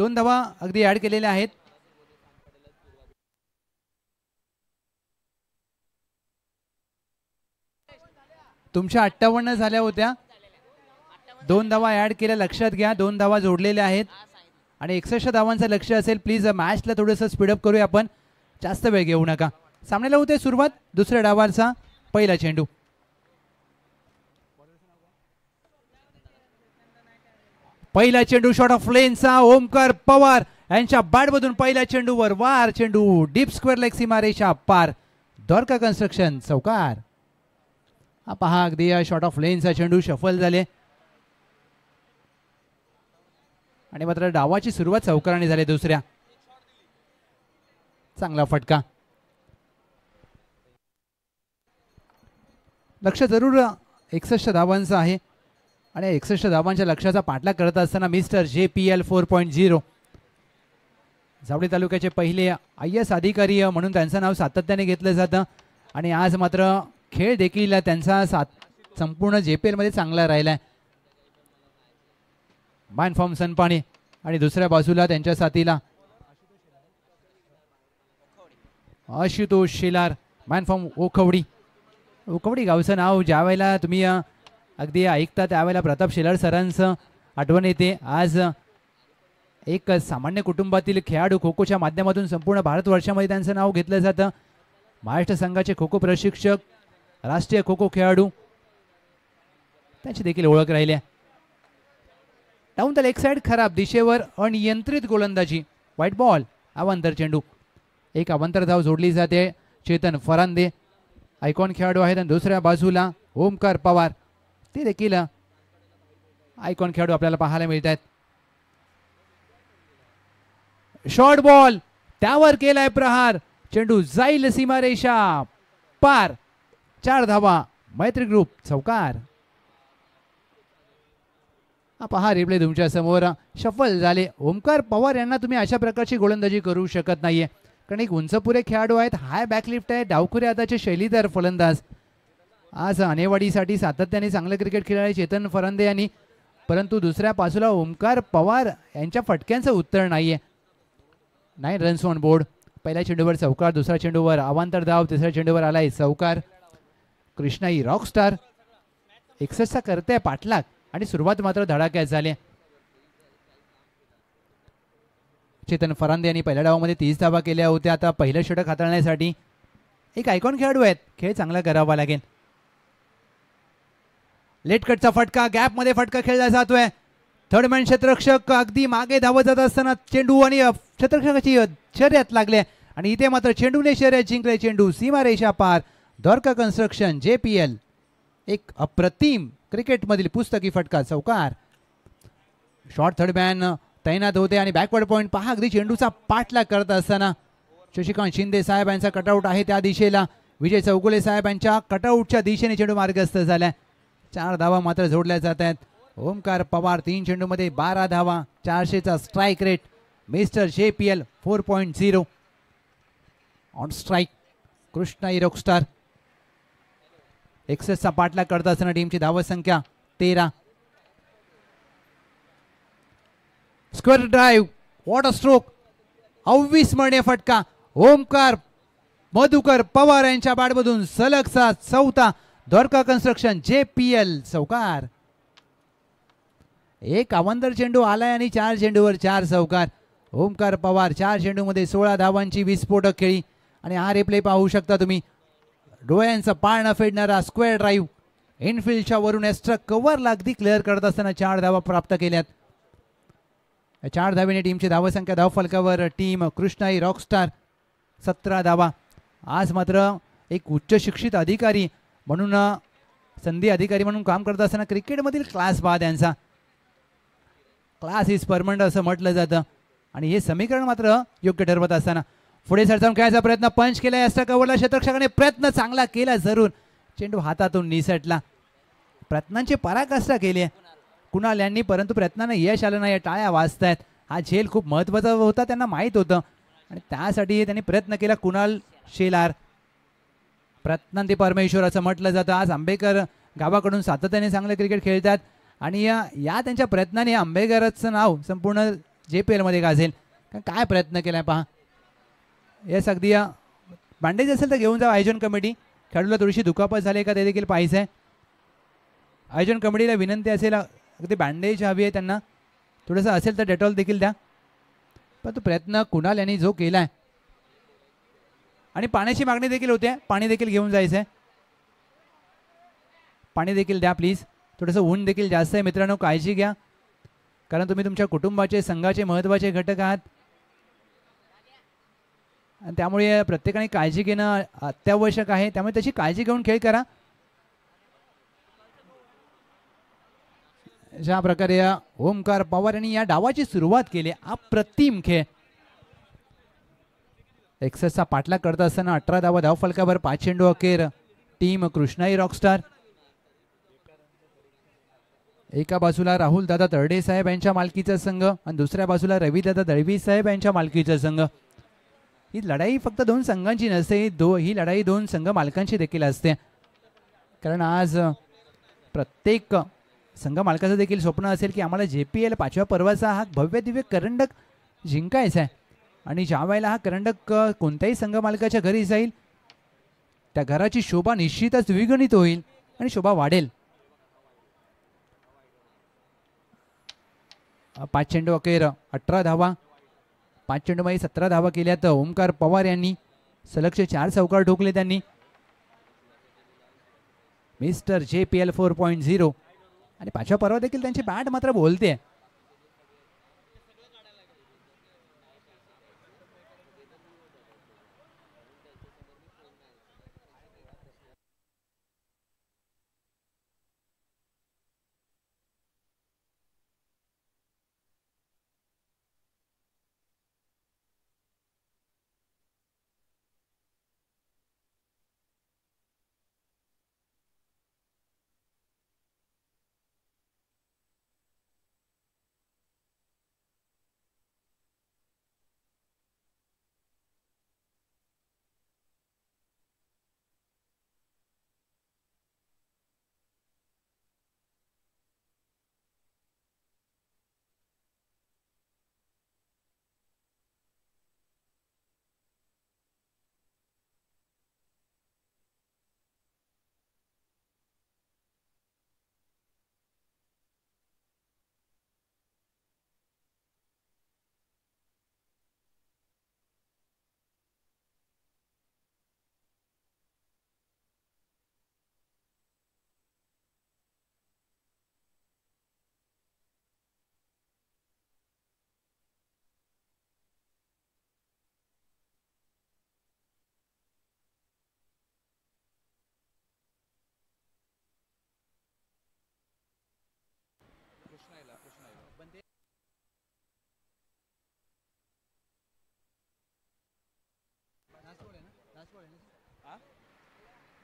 2 धावा अगदी ऍड केलेल्या आहेत. तुमच्या 58 झाल्या होत्या. 2 धावा ऍड केल्या, लक्षात घ्या. 2 धावा जोडलेल्या आहेत आणि 61 धावांचं लक्ष असेल. प्लीज मॅचला थोडंसं स्पीडअप करूया आपण, जास्त वेळ घेऊ नका. सामन्याला होते सुरुवात दुसऱ्या डावाचा. पहिला चेंडू, पहिला चेंडू शॉट ऑफ लेनचा. ओमकार पवार यांच्या बॅटमधून पहिल्या चेंडूवर वार. चेंडू डीप स्क्वेअर लेग सीमारेषा पार. द्वारका कन्स्ट्रक्शन चौकार. हा पहा, अगदी शॉट ऑफ लेनचा चेंडू शफल झाले आणि मात्र डावाची सुरुवात चौकाराने झाली. दुसऱ्या चांगला फटका. लक्ष जरूर 61 धावांचं आहे आणि 61 धावांच्या लक्ष्याचा पाठलाग करत असताना मिस्टर JPL 4.0 जावळी तालुक्याचे पहिले IAS अधिकारी म्हणून त्यांचं नाव सातत्याने घेतलं जातं आणि आज मात्र खेळ देखील त्यांचा संपूर्ण JPL मध्ये चांगला राहिलाय. मॅन फॉर्म सनपाणे आणि दुसऱ्या बाजूला त्यांच्या साथीला आशुतोष शेलार. Man from Okhawadi. ओखवडी गावचं नाव ज्या वेळेला तुम्ही अगदी ऐकता त्यावेळेला प्रताप शेलार सरांचं आठवण येते. आज एक सामान्य कुटुंबातील खेळाडू खो खोच्या माध्यमातून संपूर्ण भारतवर्षामध्ये त्यांचं नाव घेतलं जातं. महाराष्ट्र संघाचे खो खो प्रशिक्षक, राष्ट्रीय खो खो खेळाडू, त्यांची देखील ओळख राहिली. डाऊन द लेग साइड खराब दिशेवर अनियंत्रित गोलंदाजी. White ball. अवांतर चेंडू. एक अवांतर धाव जोडली जाते. चेतन फरांदे आयकॉन खेळाडू आहेत आणि दुसऱ्या बाजूला ओमकार पवार, ते देखील आयकॉन खेळाडू आपल्याला पाहायला मिळत आहेत. शॉर्ट बॉल, त्यावर केलाय प्रहार. चेंडू जाईल सीमारेषा पार. 4 धावा. मैत्री ग्रुप चौकार. पहा रिप्ले तुमच्या समोर. शफल झाले. ओमकार पवार यांना तुम्ही अशा प्रकारची गोलंदाजी करू शकत नाहीये, कारण एक उंचपुरे खेळाडू आहेत, हाय बॅकलिफ्ट आहे, डावखुरे हाताचे शैलीदार फलंदाज. आज अनेवाडीसाठी सातत्याने चांगलं क्रिकेट खेळाले चेतन फरांदे यांनी, परंतु दुसऱ्या बाजूला ओमकार पवार यांच्या फटक्यांचं उत्तर नाहीये. 9 रन्स ऑन बोर्ड. पहिल्या चेंडूवर चौकार, दुसऱ्या चेंडूवर अवांतर धाव, तिसऱ्या चेंडूवर आलाय चौकार. कृष्णाई रॉकस्टार 61चा करते पाठलाग आणि सुरुवात मात्र धडाक्यात झाली. चेतन फरांदे यांनी पहिल्या डावामध्ये 30 धावा केल्या होत्या. आता पहिलं षटक हाताळण्यासाठी एक आयकॉन खेळाडू आहेत, खेळ चांगला करावा लागेल. लेट कटचा फटका, गॅप मध्ये फटका खेळला जातोय. थर्ड मॅन क्षेत्ररक्षक अगदी मागे धावत जात असताना चेंडू आणि क्षेत्ररक्षकाची शर्यत लागले आणि इथे मात्र चेंडूने शर्यत जिंकले. चेंडू सीमारेषा पार. द्वारका कन्स्ट्रक्शन JPL एक अप्रतिम क्रिकेटमधील पुस्तकी फटका चौकार. शॉर्ट थर्ड मॅन तैनात होते आणि बॅकवर्ड पॉइंट पहा, अगदी चेंडूचा पाठलाग करत असताना शशिकांत शिंदे साहेब यांचा कटआउट आहे त्या दिशेला. विजय चौगुले साहेब यांच्या कटआउटच्या दिशेने चेंडू मार्गस्थ झालाय. 4 धावा मात्र जोडल्या जात आहेत. ओमकार पवार 3 चेंडूमध्ये 12 धावा, 400चा strike rate. Mister JPL 4.0 on strike. Krishnai rockstar 61चा पाठलाग करत असताना टीमची धाव संख्या 13. स्क्वेअर ड्राईव्ह, वॉटर स्ट्रोक, अविस्मरणीय फटका. ओमकार मधुकर पवार यांच्या बॅटमधून सलगचा 4था. द्वारका कन्स्ट्रक्शन JPL चौकार. एक अवांतर चेंडू आलाय आणि 4 चेंडूवर 4 चौकार. ओमकार पवार 4 चेंडूमध्ये 16 धावांची विस्फोटक खेळी आणि हा रिप्ले पाहू शकता तुम्ही. डोळ्यांचा पाळ न फेडणारा स्क्वेअर ड्राईव्ह इनफिल्डच्या वरून एक्स्ट्रा कव्हरला अगदी क्लिअर करत असताना 4 धावा प्राप्त केल्यात. 4 धावेने टीमची धावसंख्या धावफलकावर टीम कृष्णाई रॉकस्टार 17 धावा. आज मात्र एक उच्च शिक्षित अधिकारी म्हणून, संधी अधिकारी म्हणून काम करत असताना क्रिकेटमधील क्लास बाद यांचा. क्लास इज परमनंट असं म्हटलं जातं आणि हे समीकरण मात्र योग्य ठरवत असताना पुढे सरसावून खेळायचा प्रयत्न पंच केला. एक्स्ट्रा कव्हरला क्षेत्ररक्षकाने प्रयत्न चांगला केला जरूर. चेंडू हातातून निसटला. प्रयत्नांची पराकाष्ठा केली कुणाल यांनी, परंतु प्रयत्नांना यश आलं नाही. टाळ्या वाजतायत. हा झेल खूप महत्त्वाचा होता, त्यांना माहीत होतं आणि त्यासाठी त्यांनी प्रयत्न केला. कुणाल शेलार प्रयत्नांती परमेश्वर असं म्हटलं जातं. आज आंबेकर गावाकडून सातत्याने चांगलं क्रिकेट खेळतात आणि या त्यांच्या प्रयत्नाने आंबेकरचं नाव संपूर्ण JPL मध्ये गाजेल. काय प्रयत्न केलाय पहा. येस अगदी बँडेज असेल तर घेऊन जा आयोजन कमिटी. खेळाडूला थोडीशी दुखापत झाली का ते देखील पाहिजे आहे. आयोजन कमिटीला विनंती असेल अगदी बँडेज हवी आहे त्यांना. थोडंसं असेल तर डेटॉल देखील द्या. पण तो प्रयत्न कुणाल यांनी जो केला आहे आणि पाण्याची मागणी देखील होते. पाणी देखील घेऊन जायचं आहे. पाणी देखील द्या प्लीज. थोडंसं ऊन देखील जास्त आहे मित्रांनो, काळजी घ्या कारण तुम्ही तुमच्या कुटुंबाचे संघाचे महत्त्वाचे घटक आहात आणि त्यामुळे प्रत्येकाने काळजी घेणं अत्यावश्यक आहे. त्यामुळे त्याची काळजी घेऊन खेळ करा. ज्या प्रकारे ओमकार पवार यांनी या डावाची सुरुवात केली, अप्रतिम खेळ. एक्सेसचा पाठलाग करत असताना 18 धावा धावफलकावर 5 चेंडू अखेर टीम कृष्णाई रॉकस्टार. एका बाजूला राहुल दादा तरडे साहेब यांच्या मालकीचा संघ आणि दुसऱ्या बाजूला रवी दादा दळवी साहेब यांच्या मालकीचा संघ. ही लढाई फक्त दोन संघांची नसते, ही लढाई दोन संघ मालकांची देखील असते. कारण आज प्रत्येक संघ मालकाचं देखील स्वप्न असेल की आम्हाला JPL 5व्या पर्वाचा हा भव्य दिव्य करंडक जिंकायचा आहे आणि ज्या वेळेला हा करंडक कोणत्याही संघ मालकाच्या घरी जाईल त्या घराची शोभा निश्चितच द्विगुणित होईल आणि शोभा वाढेल. 5 चेंडू अखेर 18 धावा. 5 चेंडूमध्ये 17 धावा केल्यात ओमकार पवार यांनी. सलगचे 4 चौकार ठोकले त्यांनी. मिस्टर JPL 4.0 आणि 5व्या पर्वा देखील त्यांची बॅट मात्र बोलते.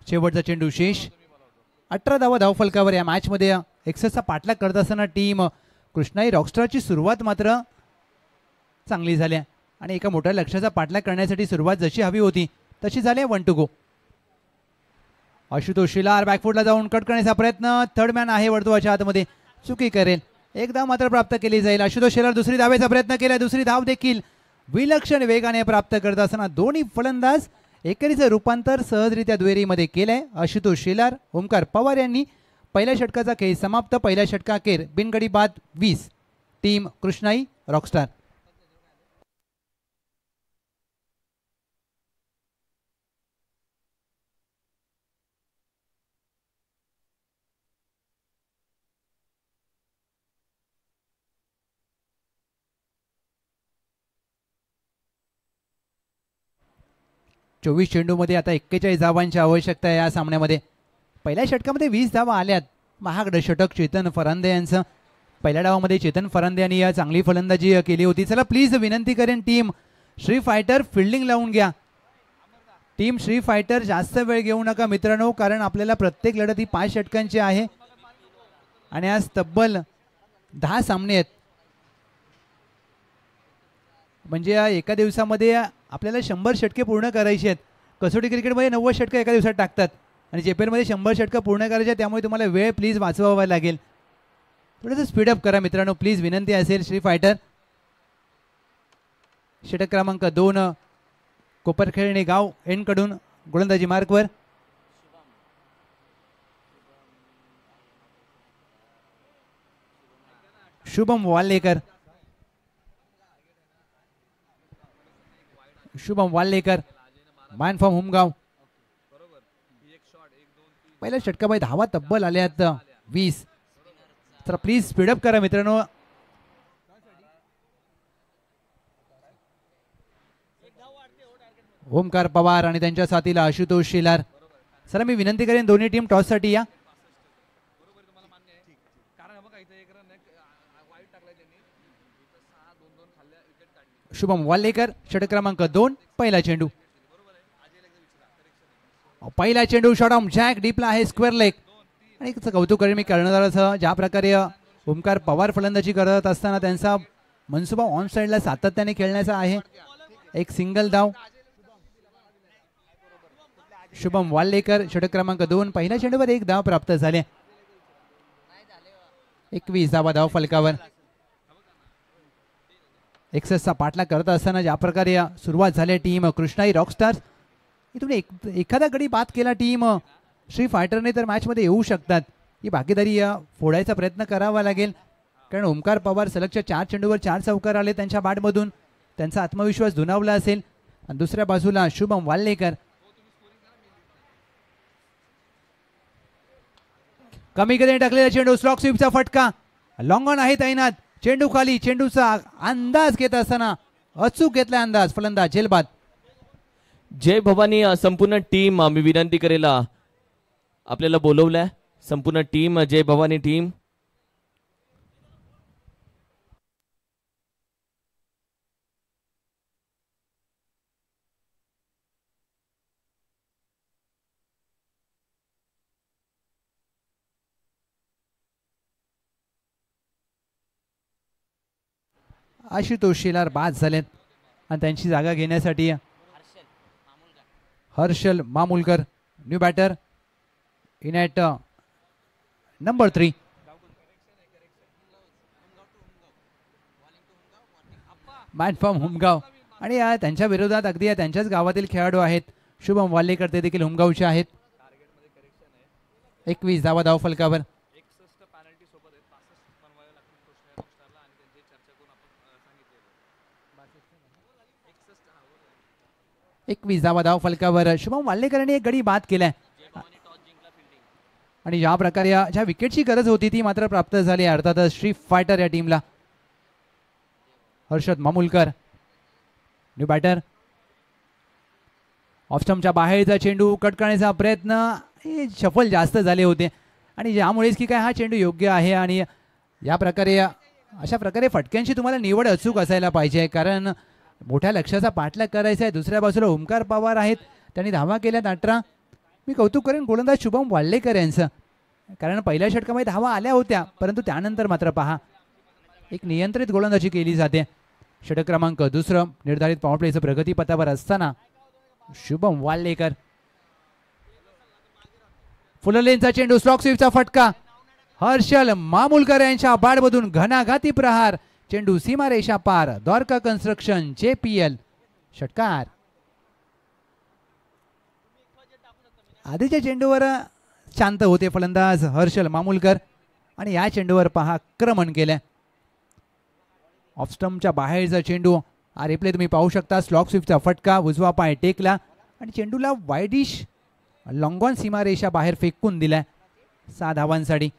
शेवटचा चेंडू शेष. 18 धावा धावफलकावर या मॅचमध्ये एक्सेसचा पाठलाग करत असताना टीम कृष्णाई रॉकस्टारची सुरुवात मात्र चांगली झाली आणि एका मोठ्या लक्ष्याचा पाठलाग करण्यासाठी सुरुवात जशी हवी होती तशी झाली. 1 टू गो. आशुतोष शिलार बॅकफुटला जाऊन कट करण्याचा प्रयत्न. थर्ड मॅन आहे वर्तुळाच्या आतमध्ये, चुकी करेल. एक धाव मात्र प्राप्त केली जाईल. आशुतोष शिलार दुसरी धावेचा प्रयत्न केला. दुसरी धाव देखील विलक्षण वेगाने प्राप्त करत असताना दोन्ही फलंदाज एकेरीचं रूपांतर सहजरित्या दुहेरीमध्ये केलंय. आशुतोष शिलार, ओमकार पवार यांनी. पहिल्या षटकाचा खेळ समाप्त. पहिल्या षटकाखेर बिनगडी बाद 20 टीम कृष्णाई रॉकस्टार. चोवीस चेंडूमध्ये आता 41 धावांची आवश्यकता आहे या सामन्यामध्ये. पहिल्या षटकामध्ये 20 धावा आल्यात. महागडं षटक चेतन फरांदे यांचं. पहिल्या डावामध्ये चेतन फरांदे यांनी या चांगली फलंदाजी केली होती. चला प्लीज विनंती करेन टीम श्री फायटर फिल्डिंग लावून घ्या. टीम श्री फायटर जास्त वेळ घेऊ नका मित्रांनो, कारण आपल्याला प्रत्येक लढत ही 5 षटकांची आहे आणि आज तब्बल 10 सामने आहेत. म्हणजे एका दिवसामध्ये आपल्याला 100 षटके पूर्ण करायची आहेत. कसोटी क्रिकेटमध्ये 90 षटकं एका दिवसात टाकतात आणि JPL मध्ये 100 षटकं पूर्ण करायची आहेत. त्यामुळे तुम्हाला वेळ प्लीज वाचवावा लागेल. थोडंसं स्पीडअप करा मित्रांनो, प्लीज विनंती असेल. श्री फायटर षटक क्रमांक 2 कोपरखेळणे गाव एंडकडून गोलंदाजी मार्कवर. शुभम वाल्लेकर. Shubham Walekar man from Humgaon. पहिल्या षटकामध्ये धावा तब्बल आल्यात 20. तर प्लीज स्पीडअप करा मित्रांनो. ओमकार पवार आणि त्यांच्या साथीला आशुतोष शेलार. सर मी विनंती करेन दोन्ही टीम टॉससाठी या. शुभम वाल्लेकर षटक क्रमांक 2 पहिला चेंडू. पहिला चेंडू शॉट ऑन जॅक डीपला आहे स्क्वेअर लेग. आणि कौतुक करेन मी कर्णधाराचं ज्या प्रकारे ओमकार पवार फलंदाजी करत असताना त्यांचा मनसुबा ऑन साईडला सातत्याने खेळण्याचा आहे. एक सिंगल धाव. शुभम वाल्लेकर षटक क्रमांक 2 पहिल्या चेंडूवर एक धाव प्राप्त झाले. 21 धावा धाव फलकावर. एक्सेसचा पाठलाग करत असताना ज्या प्रकारे सुरुवात झाली टीम कृष्णाई रॉकस्टार्स. इथून एखादा गडी बाद केला टीम श्री फायटरने तर मॅचमध्ये येऊ शकतात. ही भागीदारी फोडायचा प्रयत्न करावा लागेल. कारण ओमकार पवार सलगच्या 4 चेंडूवर 4 चौकार आले त्यांच्या बॅटमधून. त्यांचा आत्मविश्वास दुणावला असेल. आणि दुसऱ्या बाजूला शुभम वाल्लेकर. कमी गतीने टाकलेला चेंडू स्लॉक स्वीपचा फटका. लॉंग ऑन आहे तैनात. चेंडू खाली. चेंडूचा अंदाज घेत असताना अचूक घेतला अंदाज. फलंदाज झेलबाद. जय भवानी संपूर्ण टीम मी विनंती करेल आपल्याला बोलवलंय. संपूर्ण टीम जय भवानी टीम. आशुतोष शेलार बाद झालेत आणि त्यांची जागा घेण्यासाठी Harshal Mamulkar new batter in at number 3. Man from Humgaon. आणि त्यांच्या विरोधात अगदी त्यांच्याच गावातील खेळाडू आहेत. शुभम वाल्लेकर ते देखील हुमगावचे आहेत. 21 धावा धाव फलकावर. 21 धावा धाव फलकावर. शुभम वाल्लेकरांनी एक गडी बाद केलाय. आणि ज्या प्रकारे ज्या विकेटची गरज होती ती मात्र प्राप्त झाली. अर्थातच श्री फायटर या टीमला. Harshad Mamulkar new batter. Off स्टंपच्या बाहेरचा चेंडू कट करण्याचा प्रयत्न. सफल जास्त झाले होते आणि ज्यामुळेच की काय हा चेंडू योग्य आहे. आणि या प्रकारे अशा प्रकारे फटक्यांची तुम्हाला निवड अचूक असायला पाहिजे. कारण मोठ्या लक्ष्याचा पाठलाग करायचा आहे. दुसऱ्या बाजूला ओमकार पवार आहेत. त्यांनी धावा केल्यात 18. मी कौतुक करेन गोलंदाज शुभम वाल्लेकर यांचं. कारण पहिल्या षटकामध्ये धावा आल्या होत्या परंतु त्यानंतर मात्र पहा एक नियंत्रित गोलंदाजी केली जाते. षटक क्रमांक 2 निर्धारित पॉवर प्लेचं प्रगतीपथावर असताना शुभम वाल्लेकर. फुललेनचा चेंडू स्लॉक स्वीपचा फटका. हर्षल मामुलकर यांच्या बॅटमधून घणाघाती प्रहार. चेंडू सीमारेषा पार. द्वारका कन्स्ट्रक्शन JPL षटकार. आधीच्या चेंडूवर शांत होते फलंदाज हर्षल मामुलकर आणि या चेंडूवर पहा आक्रमण केले. ऑफ स्टंपच्या बाहेरचा चेंडू. हा रिप्ले तुम्ही पाहू शकता. स्लॉक स्वीपचा फटका. उजवा पाय टेकला आणि चेंडूला वाईडिश लॉंगॉन सीमारेषा बाहेर फेकून दिलाय 6 धावांसाठी.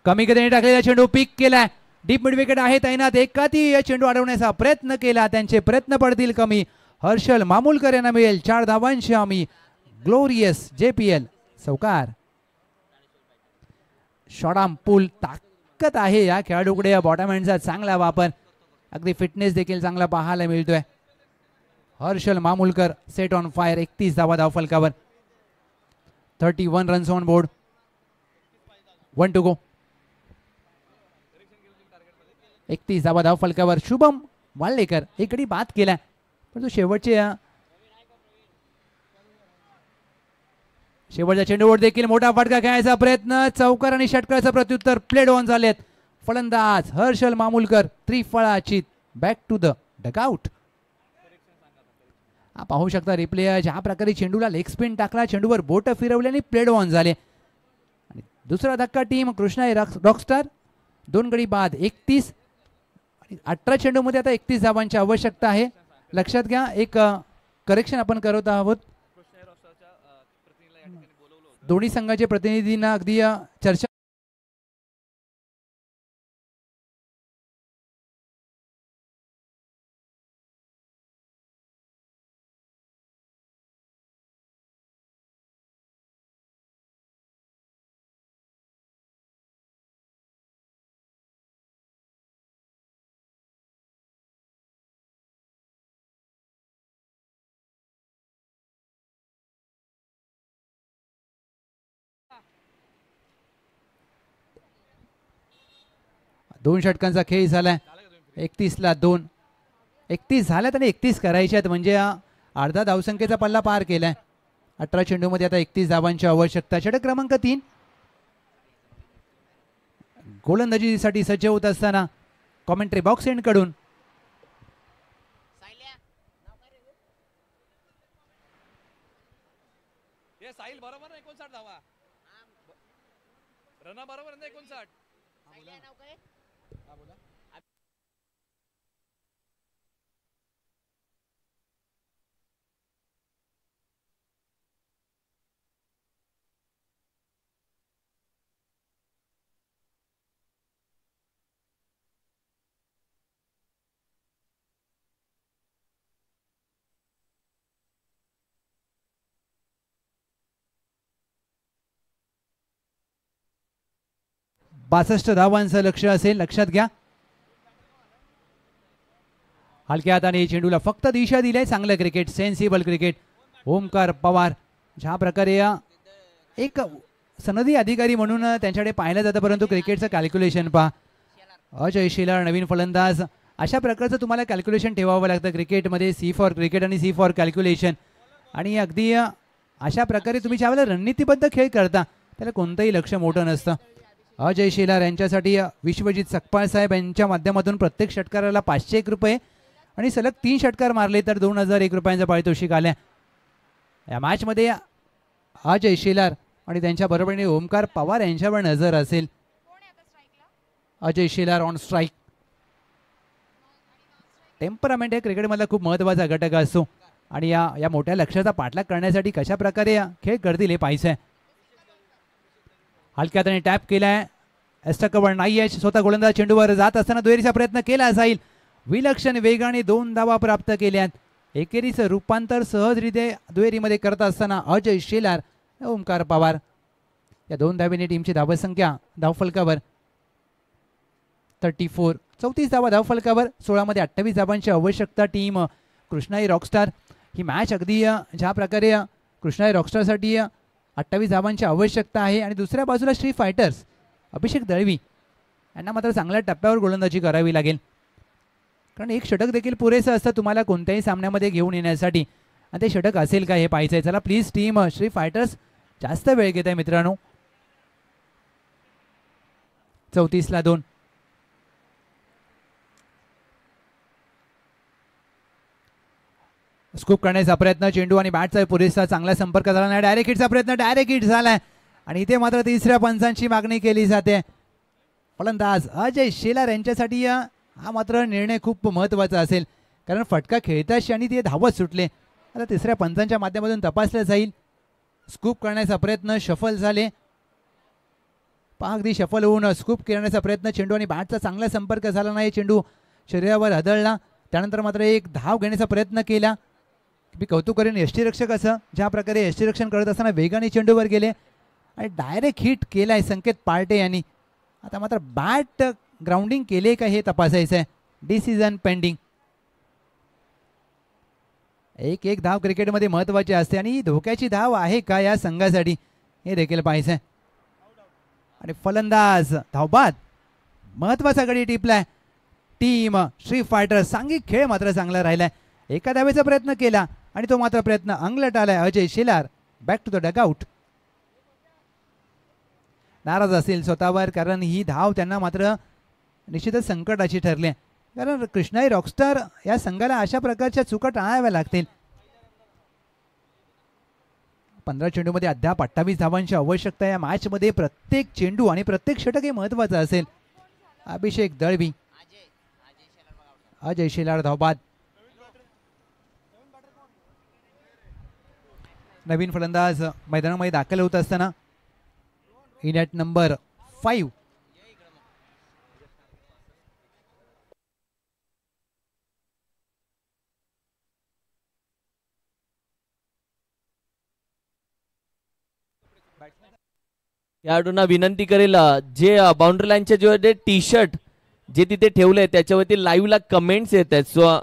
कमी गतीने टाकलेला चेंडू पिक केलाय. डीप मिड विकेट आहे तैनात. एकाती चेंडू अडवण्याचा प्रयत्न केला. त्यांचे प्रयत्न पडतील कमी. हर्षल मामुलकर यांना मिळेल 4 धावांशी आम्ही. ग्लोरियस JPL चौकार. शॉर्ट पूल. ताकद आहे या खेळाडूकडे. बॉटम हँडचा चांगला वापर. अगदी फिटनेस देखील चांगला पाहायला मिळतोय. Harshal Mamulkar set on fire. 31 धावा धाव फलकावर. 31 runs on board. 1 to go. 31 धावा धाव फलकावर. शुभम वाल्लेकर एक गडी बाद केलाय परंतु शेवटच्या चेंडूवर देखील मोठा फटका खेळायचा प्रयत्न. चौकार आणि षटकाराचा प्रत्युत्तर. प्लेड ऑन झालेत. फलंदाज हर्षल मामूलकर त्रिफळाचीत बॅक टू द डगआउट. पाहू शकता रिप्ले ज्या प्रकारे चेंडूला लेग स्पिन टाकला, चेंडूवर बोट फिरवली आणि प्लेड ऑन झाले. आणि दुसरा धक्का टीम कृष्णा रॉकस्टार. 2 गडी बाद 31 आणि 18 चेंडूमध्ये आता 31 धावांची आवश्यकता आहे. लक्षात घ्या, एक करेक्शन आपण करत आहोत. दोन्ही संघाचे प्रतिनिधींना अगदी चर्चा दोन षटकांचा खेळ झालाय. 31ला 2. 31 झाल्यात आणि 31 करायचे आहेत म्हणजे अर्धा धावसंख्येचा पल्ला पार केलाय. 18 चेंडूमध्ये आता 31 धावांची आवश्यकता. षटक क्रमांक 3 गोलंदाजीसाठी सज्ज होत असताना कॉमेंट्री बॉक्स एंड कडून साहिल बरोबर ना 59 धावा. रना बरोबर ना 59. बासष्ट धावांचं लक्ष असेल, लक्षात घ्या. हलक्या हाताने चेंडूला फक्त दिशा दिली आहे. चांगलं cricket, sensible cricket. Omkar Pawar ज्या प्रकारे एक सनदी अधिकारी म्हणून त्यांच्याकडे पाहिलं जातं, परंतु क्रिकेटचं कॅल्क्युलेशन पहा. अजय शेलार नवीन फलंदाज. अशा प्रकारचं तुम्हाला कॅल्क्युलेशन ठेवावं लागतं क्रिकेटमध्ये. सी फॉर क्रिकेट आणि सी फॉर कॅल्क्युलेशन. आणि अगदी अशा प्रकारे तुम्ही ज्यावेळेला रणनीतिबद्ध खेळ करता त्याला कोणतंही लक्ष मोठं नसतं. अजय शेलार यांच्यासाठी विश्वजित सकपाळ साहेब यांच्या माध्यमातून प्रत्येक षटकाराला 501 रुपये आणि सलग 3 षटकार मारले तर 2001 रुपयांचा पारितोषिक आल्या. या मॅचमध्ये अजय शेलार आणि त्यांच्या बरोबरीने ओमकार पवार यांच्यावर नजर असेल. Ajay Shelar on strike. Temperament हे क्रिकेटमधला खूप महत्त्वाचा घटक असतो आणि या मोठ्या लक्ष्याचा पाठलाग करण्यासाठी कशा प्रकारे खेळ करतील हे पाहायचं आहे. हलक्या हाताने टॅप केलाय. एक्स्ट्रा कव्हर नाही आहे. स्वतः गोलंदाज चेंडूवर जात असताना दुहेरीचा प्रयत्न केला जाईल. विलक्षण वेगाने 2 धावा प्राप्त केल्यात. एकेरीचं रूपांतर सहजरित्या दुहेरीमध्ये करत असताना अजय शेलार, ओमकार पवार या 2 धावेने टीमची धावसंख्या धावफलकावर 34. 34 धावा धावफलकावर. 16 मध्ये 28 धावांची आवश्यकता टीम कृष्णाई रॉकस्टार. ही मॅच अगदी ज्या प्रकारे कृष्णाई रॉकस्टारसाठी 28 धावांची आवश्यकता आहे आणि दुसऱ्या बाजूला श्री फायटर्स अभिषेक दळवी यांना मात्र चांगल्या टप्प्यावर गोलंदाजी करावी लागेल, कारण एक षटक देखील पुरेसं असतं तुम्हाला कोणत्याही सामन्यामध्ये घेऊन येण्यासाठी. आणि ते षटक असेल का हे पाहायचं आहे. चला प्लीज टीम श्री फायटर्स जास्त वेळ घेत आहे मित्रांनो. 34ला 2. स्कूप करण्याचा प्रयत्न. चेंडू आणि बॅटचा पुरेसा चांगला संपर्क झाला नाही. डायरेक्ट हिटचा प्रयत्न. डायरेक्ट हिट झालाय आणि इथे मात्र तिसऱ्या पंचांची मागणी केली जाते. फलंदाज अजय शेलार यांच्यासाठी हा मात्र निर्णय खूप महत्त्वाचा असेल, कारण फटका खेळताच आणि ते धावत सुटले. आता तिसऱ्या पंचांच्या माध्यमातून तपासलं जाईल. स्कूप करण्याचा प्रयत्न. शफल झाले. पहा अगदी शफल होऊन स्कूप करण्याचा प्रयत्न. चेंडू आणि बॅटचा चांगला संपर्क झाला नाही. चेंडू शरीरावर आदळला. त्यानंतर मात्र एक धाव घेण्याचा प्रयत्न केला. मी कौतुक करेन यष्टीरक्षक असं ज्या प्रकारे यष्टीरक्षण करत असताना वेगाने चेंडूवर गेले आणि डायरेक्ट हिट केलाय संकेत पार्टे यांनी. आता मात्र बॅट ग्राउंडिंग केले का हे तपासायचं आहे. Decision pending. एक धाव क्रिकेटमध्ये महत्त्वाची असते आणि धोक्याची धाव आहे का या संघासाठी हे देखील पाहायचं आहे. आणि फलंदाज धावबाद. महत्त्वाचा गडी टिपलाय टीम श्री फायटर्स. सांघिक खेळ मात्र चांगला राहिलाय. एका धावेचा प्रयत्न केला आणि तो मात्र प्रयत्न अंगलट आलाय. Ajay Shelar back to the dugout. नाराज असेल स्वतःवर, कारण ही धाव त्यांना मात्र निश्चितच संकटाची ठरली आहे, कारण कृष्णाई रॉकस्टार या संघाला अशा प्रकारच्या चुका टाळाव्या लागतील. 15 चेंडूमध्ये अद्याप 28 धावांची आवश्यकता. या मॅचमध्ये प्रत्येक चेंडू आणि प्रत्येक षटक हे महत्वाचं असेल. अभिषेक दळवी, अजय शेलार धावबाद. नवीन फलंदाज मैदानामध्ये दाखल होत असताना इन ॲट नंबर 5 खेळाडूंना विनंती करेल जे बाउंड्री लाईनचे जे टी शर्ट जे तिथे ठेवले त्याच्यावरती लाईव्ह ला कमेंट्स येत आहेत. सो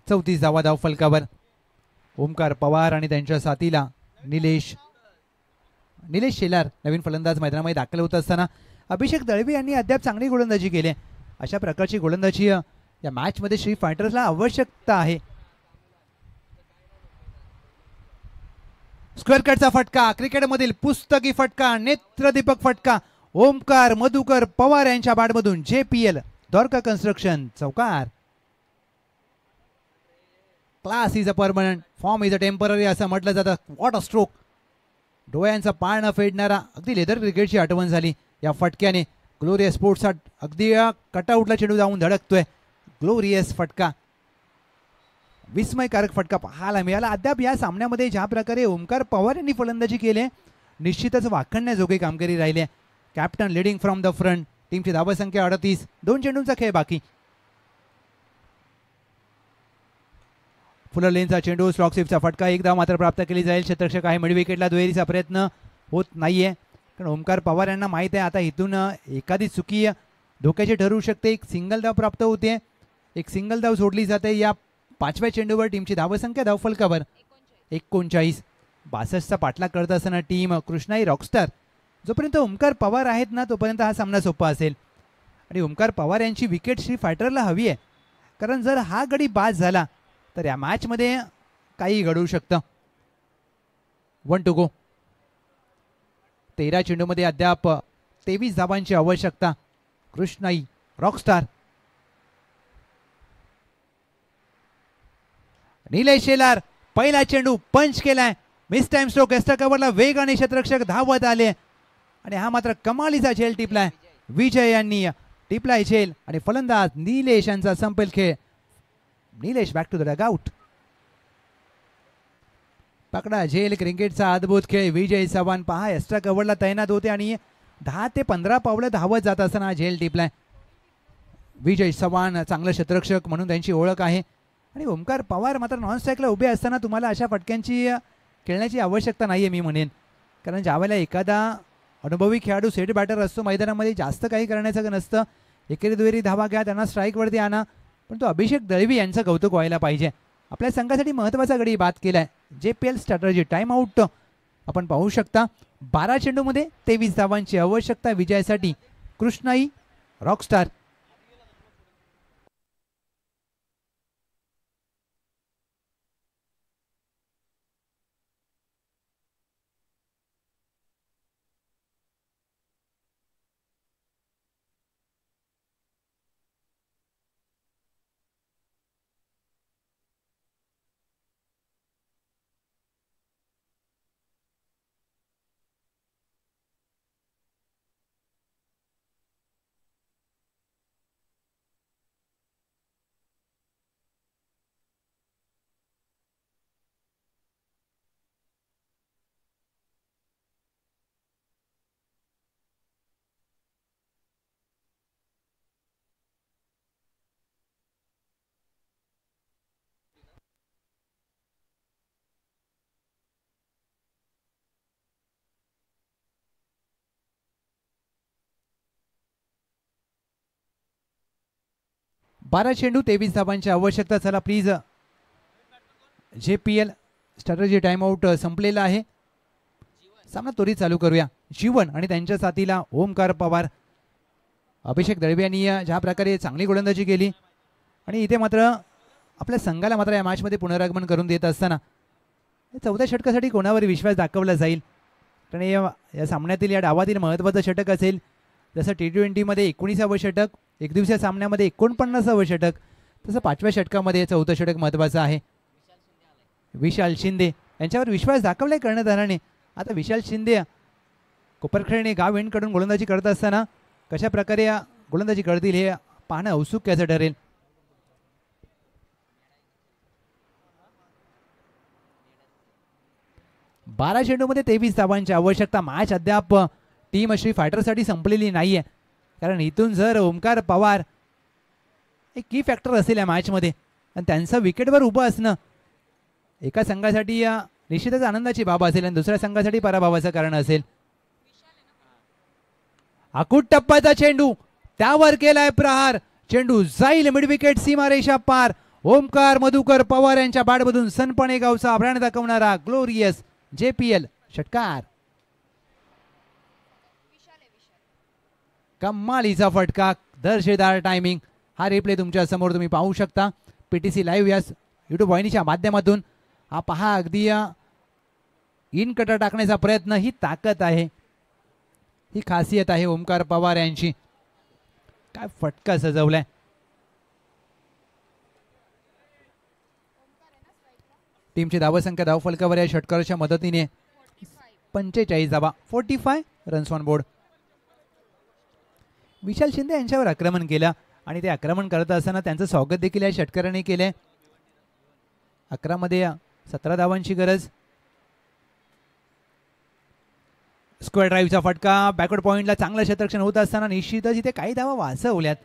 चौतीस धावा धाव फलकावर. ओमकार पवार आणि त्यांच्या साथीला निलेश शेलार नवीन फलंदाज मैदानामध्ये दाखल होत असताना अभिषेक दळवी यांनी अद्याप चांगली गोलंदाजी केली. अशा प्रकारची गोलंदाजी या मॅच मध्ये श्री फायटर्सला आवश्यकता आहे. स्क्वेअर कटचा फटका, क्रिकेटमधील पुस्तकी फटका, नेत्रदीपक फटका. ओमकार मधुकर पवार यांच्या बॅटमधून JPL द्वारका कन्स्ट्रक्शन चौकार. Class is a permanent, form is a temporary असं म्हटलं जातं. What a stroke. डोळ्यांचा पाळ न फेडणारा अगदी लेदर क्रिकेटची आठवण झाली या फटक्याने. ग्लोरियस स्पोर्ट्स अगदी कटआउटला चेंडू जाऊन धडकतोय. ग्लोरियस फटका, विस्मयकारक फटका पाहायला मिळाला. अद्याप या सामन्यामध्ये ज्या प्रकारे ओमकार पवार यांनी फलंदाजी केली निश्चितच वाखणण्याजोगी कामगिरी राहिली. Captain leading from the front. टीमची धावसंख्या 38, 2 चेंडूंचा खेळ बाकी. फुलर लेनचा चेंडू, स्लॉक स्वीपचा फटका, एक धाव मात्र प्राप्त केली जाईल. क्षेत्ररक्षक आहे मिड विकेटला. दुहेरीचा प्रयत्न होत नाहीये, कारण ओमकार पवार यांना माहीत आहे आता इथून एखादी चुकी धोक्याची ठरू शकते. एक सिंगल धाव प्राप्त होते, एक सिंगल धाव सोडली जाते. या 5व्या चेंडूवर टीमची धावसंख्या धाव फलकावर 39. 62चा पाठलाग करत असताना टीम कृष्णाई रॉकस्टार. जोपर्यंत ओमकार पवार आहेत ना तोपर्यंत हा सामना सोपा असेल. आणि ओमकार पवार यांची विकेट श्री फायटरला हवी आहे, कारण जर हा गडी बाद झाला तर या मॅचमध्ये काही घडू शकतं. 1 टू गो. 13 चेंडूमध्ये अद्याप 23 धावांची आवश्यकता. कृष्णाई रॉकस्टार. निलेश शेलार, पहिला चेंडू पंच केलाय. Miss time stroke. एक्स्ट्रा कव्हरला वेग आणि क्षेत्ररक्षक धावत आले आणि हा मात्र कमालीचा झेल टिपलाय. विजय यांनी टिपलाय झेल आणि फलंदाज निलेश यांचा संपेल खेळ. Nilesh back to the dugout. पकडा झेल क्रिकेटचा अद्भुत खेळ. विजय चव्हाण पहा एक्स्ट्रा कव्हरला तैनात होते आणि 10 ते 15 पावलं धावत जात असताना झेल टिपलाय. विजय चव्हाण चांगलं क्षेत्ररक्षक म्हणून त्यांची ओळख आहे. आणि ओमकार पवार मात्र नॉन स्ट्राईकला उभे असताना तुम्हाला अशा फटक्यांची खेळण्याची आवश्यकता नाही आहे मी म्हणेन, कारण ज्यावेळेला एखादा अनुभवी खेळाडू सेट बॅटर असतो मैदानामध्ये जास्त काही करण्याचं नसतं. एकेरी दुहेरी धावा घ्या, त्यांना स्ट्राईकवरती आणा, पण तो अभिषेक दळवी यांचं कौतुक व्हायला पाहिजे. आपल्या संघासाठी महत्त्वाचा गडी बाद केलाय. JPL स्ट्रॅटर्जी टाइम आउट आपण पाहू शकता. 12 चेंडूमध्ये 23 धावांची आवश्यकता विजयासाठी कृष्णाई रॉकस्टार. बारा चेंडू 23 धावांची आवश्यकता. चला प्लीज JPL स्ट्रॅटजी टाइमआउट संपलेला आहे. सामना त्वरित चालू करूया. जीवन आणि त्यांच्या साथीला ओमकार पवार. अभिषेक दळवे यांनी ज्या प्रकारे चांगली गोलंदाजी केली आणि इथे मात्र आपल्या संघाला मात्र या मॅचमध्ये पुनरागमन करून देत असताना 14 षटकासाठी कोणावर विश्वास दाखवला जाईल. कारण या सामन्यातील या डावातील महत्त्वाचं षटक असेल. जसं T20मध्ये 19वे षटक, एकदिवसीय सामन्यामध्ये 49वे षटक, तसं 5व्या षटकामध्ये 4थं षटक महत्त्वाचं आहे. विशाल शिंदे यांच्यावर विश्वास दाखवलाय कर्णधाराने. आता विशाल शिंदे कोपरखेडणे गाव एंडकडून गोलंदाजी करत असताना कशा प्रकारे या गोलंदाजी करतील हे पाहणं औत्सुक्याचं ठरेल. बारा चेंडूमध्ये 23 धावांची आवश्यकता. मॅच अद्याप टीम श्री फायटरसाठी संपलेली नाहीये. कारण इथून जर ओमकार पवार एक की फॅक्टर असेल या मॅचमध्ये आणि त्यांचं विकेटवर उभं असणं एका संघासाठी निश्चितच आनंदाची बाब असेल आणि दुसऱ्या संघासाठी पराभवाचं कारण असेल. अकूट टप्प्याचा चेंडू, त्यावर केलाय प्रहार. चेंडू जाईल मिड विकेट सीमारेषा पार. ओमकार मधुकर पवार यांच्या बॅटमधून सनपणे गावचा ब्रँड दाखवणारा ग्लोरियस JPL षटकार. कमालीचा फटका, दर्जेदार टायमिंग. हा रिप्ले तुमच्या समोर तुम्ही पाहू शकता PTC लाईव्ह या युट्यूब वाहिनीच्या माध्यमातून. हा पहा, अगदी इन कटर टाकण्याचा प्रयत्न. ही ताकद आहे, ही खासियत आहे ओमकार पवार यांची. काय फटका सजवलाय. टीमची धावसंख्या धावफलकावर या षटकाराच्या मदतीने 45 धावा, 45 रन्स ऑन बोर्ड. विशाल शिंदे यांच्यावर आक्रमण केलं आणि ते आक्रमण करत असताना त्यांचं स्वागत देखील या षटकाराने केले. 11 मध्ये 17 धावांची गरज. स्क्वेअर ड्राईव्हचा फटका, बॅकवर्ड पॉइंटला चांगलं क्षेत्ररक्षण होत असताना निश्चितच इथे काही धावा वाचवल्यात.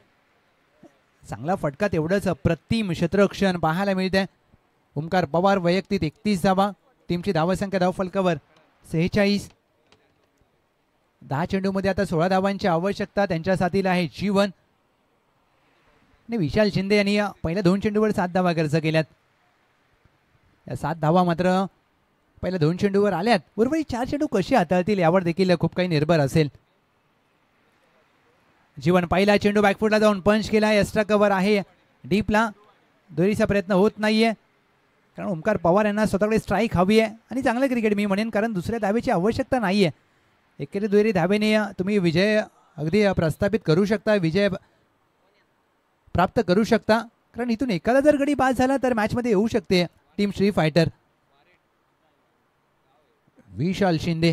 चांगला फटका, तेवढंच अप्रतिम क्षेत्ररक्षण पाहायला मिळतंय. ओमकार पवार वैयक्तिक 31 धावा. टीमची धावसंख्या धावफलकावर 46. 10 चेंडूमध्ये आता 16 धावांची आवश्यकता. त्यांच्या साथीला आहे जीवन आणि विशाल शिंदे यांनी पहिल्या 2 चेंडूवर 7 धावा खर्च केल्यात. या 7 धावा मात्र पहिल्या 2 चेंडूवर आल्यात. उर्वरित 4 चेंडू कसे हाताळतील यावर देखील खूप काही निर्भर असेल. जीवन पहिला चेंडू बॅकफुटला जाऊन पंच केला. एक्स्ट्रा कव्हर आहे डीपला. दोरीचा प्रयत्न होत नाहीये कारण ओमकार पवार यांना स्वतःकडे स्ट्राईक हवी आहे आणि चांगलं क्रिकेट मी म्हणेन, कारण दुसऱ्या धावेची आवश्यकता नाहीये. एकेरी दुहेरी धावेने तुम्ही विजय अगदी प्रस्थापित करू शकता, विजय प्राप्त करू शकता. कारण इथून एखादा जर गडी बाद झाला तर मॅचमध्ये येऊ शकते टीम श्री फायटर. विशाल शिंदे,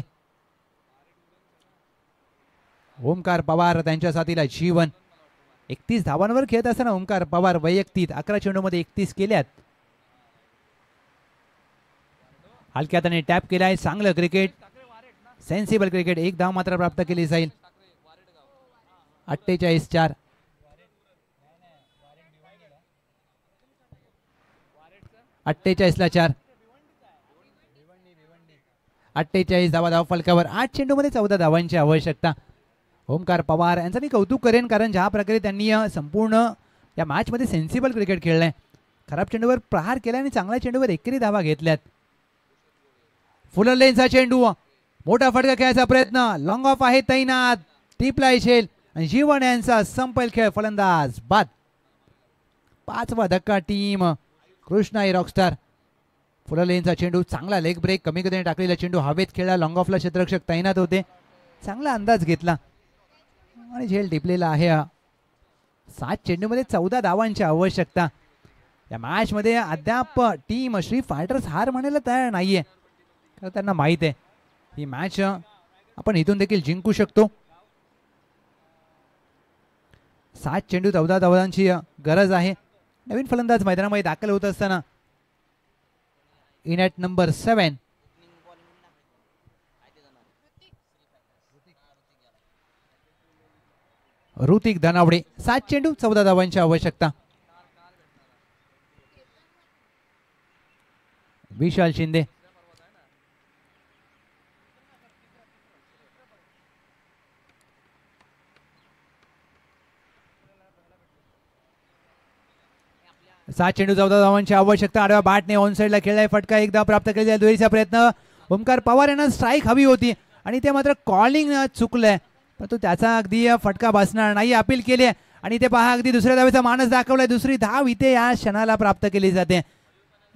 ओमकार पवार त्यांच्या साथीला जीवन. 31 धावांवर खेळत असताना ओमकार पवार वैयक्तिक 11 चेंडूमध्ये 31 केल्यात. हलक्या हाताने टॅप केलाय. चांगलं क्रिकेट, सेन्सिबल क्रिकेट. 1 धाव मात्र प्राप्त केली जाईल. 48-4. 48-4. 48 धावा धावफलकावर. 8 चेंडूमध्ये 14 धावांची आवश्यकता. ओमकार पवार यांचं मी कौतुक करेन, कारण ज्या प्रकारे त्यांनी संपूर्ण या मॅचमध्ये सेन्सिबल क्रिकेट खेळलंय. खराब चेंडूवर प्रहार केला आणि चांगल्या चेंडूवर एकेरी धावा घेतल्यात. फुलर लेनचा चेंडू, मोठा फटका खेळायचा प्रयत्न. लॉंग ऑफ आहे तैनात. टिपला इशेल आणि जीवन यांचा संपेल खेळ. फलंदाज बाद. 5वा धक्का टीम कृष्णा रॉकस्टार. फुलर लेनचा चेंडू, चांगला लेग ब्रेक, कमी गतीने टाकलेला चेंडू हवेत खेळला. लॉंग ऑफला क्षेत्ररक्षक तैनात होते. चांगला अंदाज घेतला आणि झेल टिपलेला आहे. 7 चेंडूमध्ये 14 धावांची आवश्यकता. या मॅचमध्ये अद्याप टीम श्री फायटर्स हार म्हणायला तयार नाहीये, कारण त्यांना माहित आहे ही मॅच आपण इथून देखील जिंकू शकतो. 7 चेंडू 14 धावांची गरज आहे. नवीन फलंदाज मैदानामध्ये दाखल होत असताना in at number 7 Hrithik Dhanawade. 7 चेंडू 14 धावांची आवश्यकता. विशाल शिंदे, 7 चेंडू 14 धावांची आवश्यकता. आडव्या बॅटने ऑन साईडला खेळलाय फटका, एकदा प्राप्त केलेला दुहेरीचा प्रयत्न. ओमकार पवार यांना स्ट्राईक हवी होती आणि ते मात्र कॉलिंग चुकलंय, परंतु त्याचा अगदी फटका बसणार नाही. अपील केली आणि ते पहा अगदी दुसऱ्या धावेचा मानस दाखवलाय. दुसरी धाव इथे या क्षणाला प्राप्त केली जाते.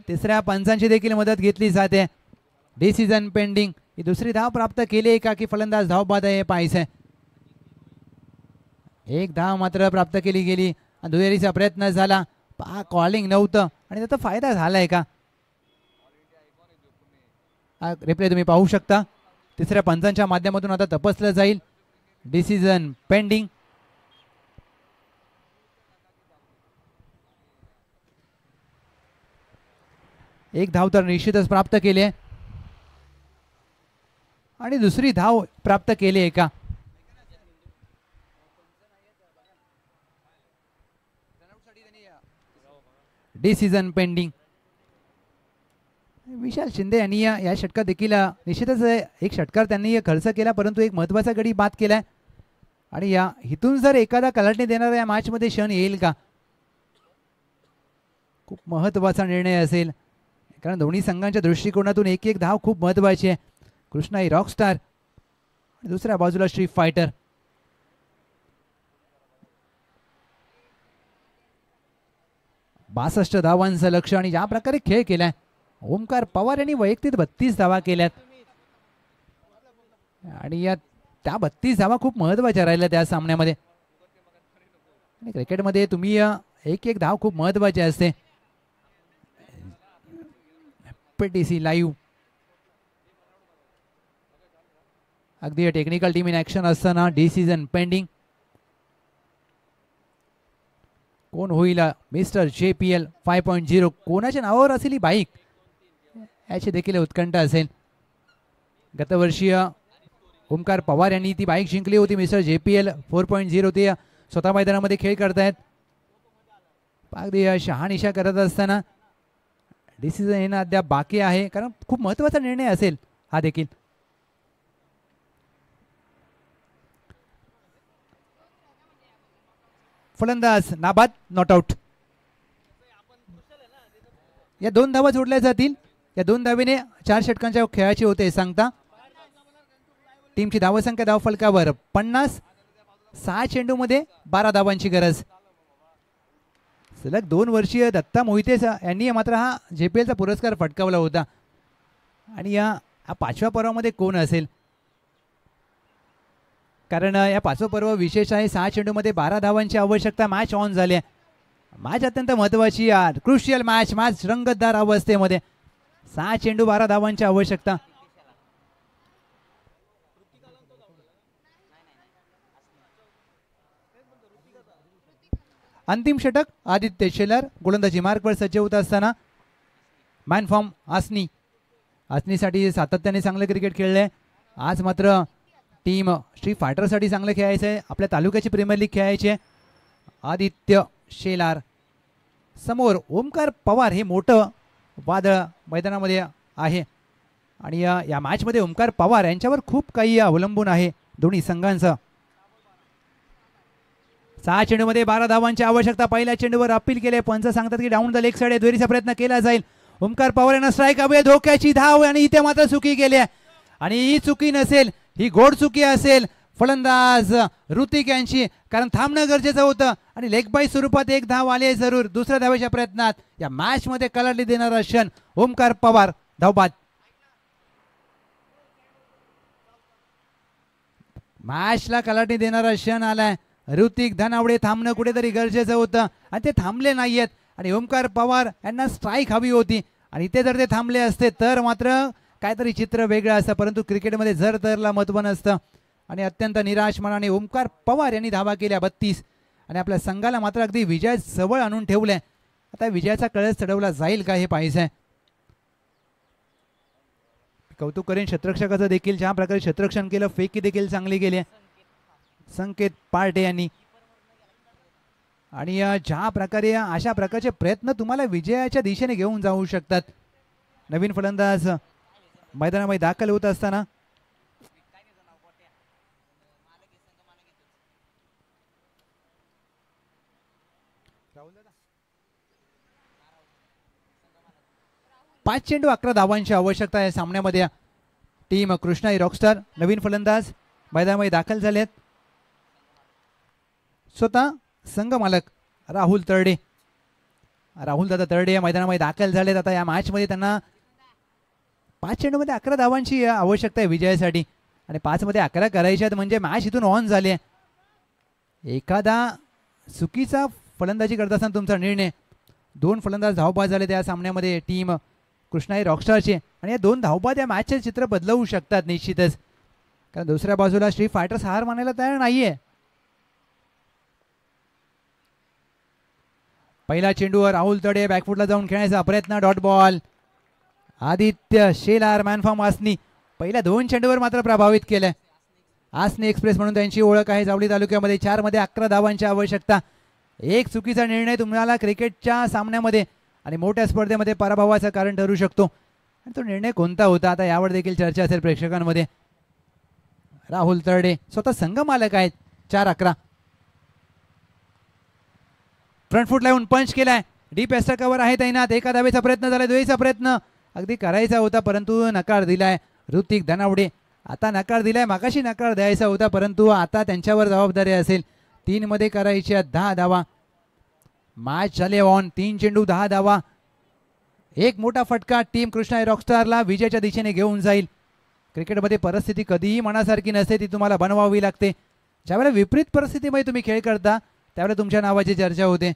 तिसऱ्या पंचांची देखील मदत घेतली जाते. Decision pending. ही दुसरी धाव प्राप्त केली का की फलंदाज धाव बाद आहे पाहायचंय. एक धाव मात्र प्राप्त केली गेली. दुहेरीचा प्रयत्न झाला, पहा कॉलिंग नव्हतं आणि त्याचा फायदा झालाय का. रिप्ले तुम्ही पाहू शकता. तिसऱ्या पंचांच्या माध्यमातून आता तपासलं जाईल. Decision pending. एक धाव तर निश्चितच प्राप्त केली आहे आणि दुसरी धाव प्राप्त केली आहे का. Decision pending. विशाल शिंदे यांनी या षटकात देखील निश्चितच एक षटकार त्यांनी खर्च केला, परंतु एक महत्वाचा गडी बाद केलाय आणि या इथून जर एखादा कलाटणी देणारा या मॅच मध्ये क्षण येईल का. खूप महत्वाचा निर्णय असेल, कारण दोन्ही संघांच्या दृष्टिकोनातून एक एक धाव खूप महत्वाची आहे. कृष्णा ही रॉकस्टार, दुसऱ्या बाजूला स्ट्रीट फायटर. बासष्ट धावांचं लक्ष आणि ज्या प्रकारे खेळ केलाय ओमकार पवार यांनी वैयक्तिक 32 धावा केल्यात आणि या त्या 32 धावा खूप महत्वाच्या राहिल्या त्या सामन्यामध्ये. आणि क्रिकेटमध्ये तुम्ही एक एक धाव खूप महत्वाची असते. पीटीसी लाईव्ह अगदी टेक्निकल टीम इन ऍक्शन असताना डिसिजन पेंडिंग. कोण होईल मिस्टर JPL 5.0, कोणाच्या नावावर असेल ही बाईक याची देखील उत्कंठा असेल. गतवर्षीय ओमकार पवार यांनी ती बाईक जिंकली होती. मिस्टर JPL 4.0 ते स्वतः मैदानामध्ये खेळ करतायत. अगदी शहानिशा करत असताना डिसिजन येणं अद्याप बाकी आहे, कारण खूप महत्वाचा निर्णय असेल हा देखील. फलंदाज नाबाद, नॉट आउट. या 2 धावा जोडल्या जातील. या 2 धावेने 4 षटकांच्या खेळाची होते सांगता. टीमची धावसंख्या धाव फलकावर 50. 6 चेंडूमध्ये 12 धावांची गरज. सलग 2 वर्षीय दत्ता मोहिते यांनी मात्र हा JPLचा पुरस्कार फटकावला होता आणि या 5व्या पर्वामध्ये कोण असेल, कारण या 5वं पर्व विशेष आहे. 6 चेंडूमध्ये 12 धावांची आवश्यकता. मॅच ऑन झाली आहे. मॅच अत्यंत महत्वाची यार, क्रुशियल मॅच. मॅच रंगतदार अवस्थेमध्ये. 6 चेंडू 12 धावांची आवश्यकता. अंतिम षटक आदित्य शेलार गोलंदाजी मार्कवर सज्ज होत असताना मॅन फॉर्म आसनीसाठी सातत्याने चांगलं क्रिकेट खेळलंय. आज मात्र टीम स्ट्रीट फायटरसाठी चांगलं खेळायचं आहे. आपल्या तालुक्याची प्रीमियर लीग खेळायची आहे. आदित्य शेलार समोर ओमकार पवार. हे मोठं वादळ मैदानामध्ये आहे आणि या मॅचमध्ये ओमकार पवार यांच्यावर खूप काही अवलंबून आहे दोन्ही संघांचं. 6 चेंडूमध्ये 12 धावांची आवश्यकता. पहिल्या चेंडूवर अपील केले. पंच सांगतात की डाऊन द लेग साइड दुहेरीचा प्रयत्न केला जाईल. ओमकार पवार यांना स्ट्राईक हवी, धोक्याची धाव आणि इथे मात्र चुकी केली आहे आणि ही चुकी नसेल, ही गोड चुकी असेल फलंदाज ऋतिक यांची, कारण थांबणं गरजेचं होतं आणि लेग बाय स्वरूपात एक धाव आली आहे जरूर. दुसऱ्या धावेच्या प्रयत्नात या मॅच मध्ये कलाटणी देणारा क्षण ओमकार पवार धावबाद. मॅचला कलाटणी देणारा क्षण आलाय. ऋतिक धनावडे थांबणं कुठेतरी गरजेचं होतं आणि ते थांबले नाहीयेत आणि ओमकार पवार यांना स्ट्राईक हवी होती आणि इथे जर ते थांबले असते तर मात्र काहीतरी चित्र वेगळं असतं, परंतु क्रिकेटमध्ये जर तरला महत्त्व नसतं आणि अत्यंत निराश मनाने ओमकार पवार यांनी धावा केल्या 32 आणि आपल्या संघाला मात्र अगदी विजय जवळ आणून ठेवलंय. आता विजयाचा कळस चढवला जाईल का हे पाहायचंय. कौतुक करेन क्षेत्ररक्षकाचं देखील, ज्या प्रकारे क्षेत्ररक्षण केलं, फेकी देखील चांगली गेली संकेत पार्टे यांनी आणि ज्या प्रकारे अशा प्रकारचे प्रयत्न तुम्हाला विजयाच्या दिशेने घेऊन जाऊ शकतात. नवीन फलंदाज मैदानामध्ये दाखल होत असताना 5 चेंडू 11 धावांची आवश्यकता आहे सामन्यामध्ये. टीम कृष्णाई रॉकस्टार नवीन फलंदाज मैदानामध्ये दाखल झालेत. स्वतः संघ मालक राहुल तरडे, राहुल दादा तरडे या मैदानामध्ये दाखल झालेत. आता या मॅचमध्ये त्यांना 5 चेंडूमध्ये 11 धावांची आवश्यकता आहे विजयासाठी आणि 5 मध्ये 11 करायच्यात म्हणजे मॅच इथून ऑन झाली आहे. एखादा चुकीचा फलंदाजी करत असताना तुमचा निर्णय, 2 फलंदाज धावबाद झाले त्या सामन्यामध्ये टीम कृष्णाई रॉकस्टारचे आणि या 2 धावबाद या मॅचचे चित्र बदलवू शकतात निश्चितच. कारण दुसऱ्या बाजूला श्री फायटर्स हार मानायला तयार नाहीये. पहिला चेंडूवर राहुल तडे बॅकफुटला जाऊन खेळण्याचा प्रयत्न, dot ball. Aditya Shelar man from आसनी पहिल्या 2 चेंडूवर मात्र प्रभावित केलंय. आसनी एक्सप्रेस म्हणून त्यांची ओळख आहे जावळी तालुक्यामध्ये. 4 मध्ये 11 धावांची आवश्यकता. एक चुकीचा निर्णय तुम्हाला क्रिकेटच्या सामन्यामध्ये आणि मोठ्या स्पर्धेमध्ये पराभवाचं कारण ठरू शकतो. आणि तो निर्णय कोणता होता आता यावर देखील चर्चा असेल प्रेक्षकांमध्ये. राहुल तरडे स्वतः संघ मालक आहेत. 4-11 फ्रंट फुट लावून पंच केलाय. डीप एस्टर कव्हर आहे तैनात. एका धावेचा प्रयत्न झाला, दुहेरीचा प्रयत्न अगदी करायचा होता परंतु नकार दिलाय ऋतिक धनावडे. आता नकार दिलाय, मागाशी नकार द्यायचा होता परंतु आता त्यांच्यावर जबाबदारी असेल. 3 मध्ये करायच्या 10 धावा. मॅच झाले ऑन. 3 चेंडू 10 धावा. एक मोठा फटका टीम कृष्णाई रॉकस्टारला विजयाच्या दिशेने घेऊन जाईल. क्रिकेटमध्ये परिस्थिती कधीही मनासारखी नसते, ती तुम्हाला बनवावी लागते. ज्यावेळेला विपरीत परिस्थितीमध्ये तुम्ही खेळ करता त्यावेळेला तुमच्या नावाची चर्चा होते.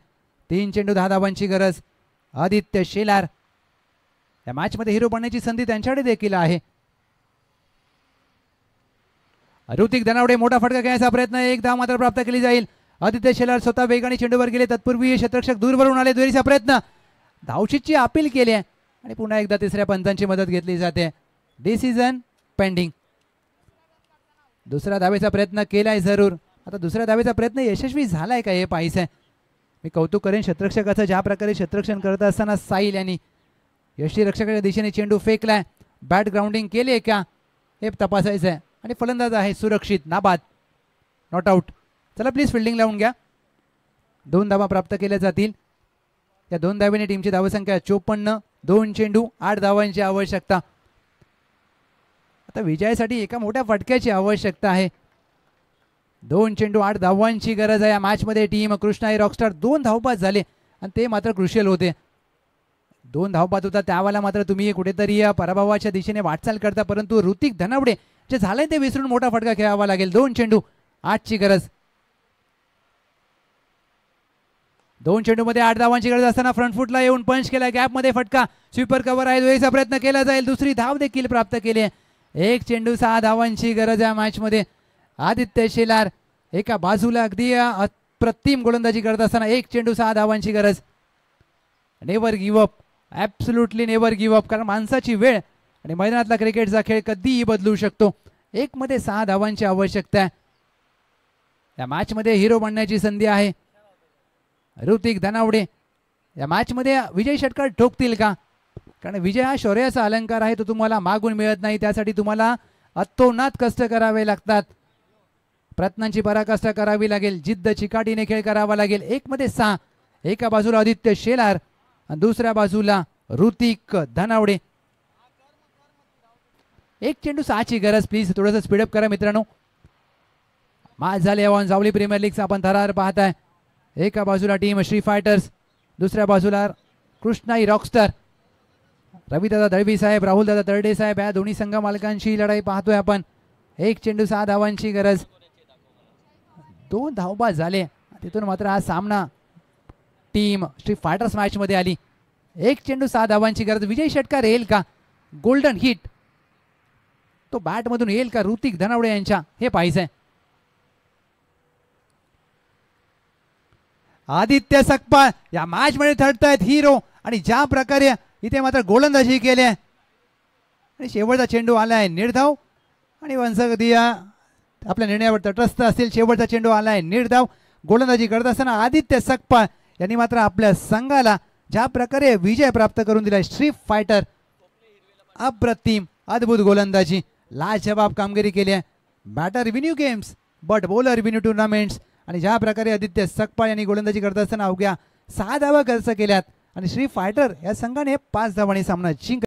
3 चेंडू 10 धावांची गरज. आदित्य शेलार या मॅचमध्ये हिरो बनण्याची संधी त्यांच्याकडे देखील आहे. ऋतिक धनावडे मोठा फटका घेण्याचा प्रयत्न, 1 धाव मात्र प्राप्त केली जाईल. आदित्य शेलार स्वतः वेगाने चेंडूवर गेले, तत्पूर्वी शतरक्षक दूरवरून आले. दुहेरीचा प्रयत्न, धावशीची अपील केली आहे आणि पुन्हा एकदा तिसऱ्या पंचांची मदत घेतली जाते. Decision pending. दुसऱ्या धावेचा प्रयत्न केलाय जरूर. आता दुसऱ्या धावेचा प्रयत्न यशस्वी झालाय का हे पाहायचं आहे. मी कौतुक करेन शतरक्षकाचं, ज्या प्रकारे शतरक्षण करत असताना साहिल यांनी यष्टीरक्षकाच्या दिशेने चेंडू फेकलाय. बॅट ग्राउंडिंग केले का हे तपासायचं आहे. आणि फलंदाज आहे सुरक्षित, नाबाद, नॉट आउट. चला प्लीज फिल्डिंग लावून घ्या. 2 धावा प्राप्त केल्या जातील. या 2 धावेने टीमची धावसंख्या 54. 2 चेंडू 8 धावांची आवश्यकता. आता विजयासाठी एका मोठ्या फटक्याची आवश्यकता आहे. 2 चेंडू 8 धावांची गरज आहे. या मॅचमध्ये टीम कृष्णाई रॉकस्टार 2 धावबाद झाले आणि ते मात्र क्रुशियल होते. 2 धावबाद होता त्यावेळेला मात्र तुम्ही कुठेतरी पराभवाच्या दिशेने वाटचाल करता परंतु ऋतिक धनावडे जे झालंय ते विसरून मोठा फटका खेळावा लागेल. 2 चेंडू 8 ची गरज. 2 चेंडू मध्ये 8 धावांची गरज असताना फ्रंट फुटला येऊन पंच केला. गॅप मध्ये फटका, स्वीपर कव्हर आहे. दुहेरीचा प्रयत्न केला जाईल. दुसरी धाव देखील प्राप्त केली आहे. 1 चेंडू 6 धावांची गरज या मॅच मध्ये. आदित्य शेलार एका बाजूला अगदी अप्रतिम गोलंदाजी करत असताना 1 चेंडू 6 धावांची गरज. Never give up, absolutely never give up. कारण माणसाची वेळ आणि मैदानातला क्रिकेटचा खेळ कधीही बदलू शकतो. 1 मध्ये 6 धावांची आवश्यकता आहे. या मॅच मध्ये हिरो बनण्याची संधी आहे. ऋतिक धनावडे या मॅच मध्ये विजय षटकार ठोकतील का? कारण विजय हा शौर्याचा अलंकार आहे, तो तुम्हाला मागून मिळत नाही. त्यासाठी तुम्हाला अतोनात कष्ट करावे लागतात. प्रयत्नांची पराकाष्ठा करावी लागेल. जिद्द चिकाटीने खेळ करावा लागेल. 1 मध्ये 6. एका बाजूला आदित्य शेलार आणि दुसऱ्या बाजूला ऋतिक धनावडे. 1 चेंडू 6 ची गरज. प्लीज थोडंसं स्पीडअप करा मित्रांनो. मॅच झाले ऑन. जावली प्रीमियर लीगचा आपण थरार पाहताय. एका बाजूला टीम श्री फायटर्स, दुसऱ्या बाजूला कृष्णाई रॉकस्टार. रविदादा दळवी साहेब, राहुल दादा तरडे साहेब या दोन्ही संघ मालकांची लढाई पाहतोय आपण. 1 चेंडू 6 धावांची गरज. 2 धावबाद झाले. तिथून मात्र हा सामना टीम श्री फायटर्स मॅच मध्ये आली. 1 चेंडू 6 धावांची गरज. विजय षटकार येईल का? गोल्डन हिट तो बॅट मधून येईल का ऋतिक धनावडे यांच्या, हे पाहायचंय. आदित्य सकपाळ या मॅच मध्ये ठरतायत हिरो आणि ज्या प्रकारे इथे मात्र गोलंदाजी केली आहे आणि शेवटचा चेंडू आलाय निर्धाव आणि वंशगतीय आपल्या निर्णयावर तटस्थ असतील. शेवटचा चेंडू आलाय निर्धाव. गोलंदाजी करत असताना आदित्य सकपाळ यांनी मात्र आपल्या संघाला ज्या प्रकारे विजय प्राप्त करून दिलाय. श्री फायटर अप्रतिम अद्भुत गोलंदाजी, लाजवाब कामगिरी केली आहे. Batter revenue games but bowler revenue tournaments. आणि ज्या प्रकारे आदित्य सकपाळ यांनी गोलंदाजी करत असताना अवघ्या 6 धावा खर्च केल्यात आणि श्री फायटर या संघाने 5 धावांनी सामना जिंकला.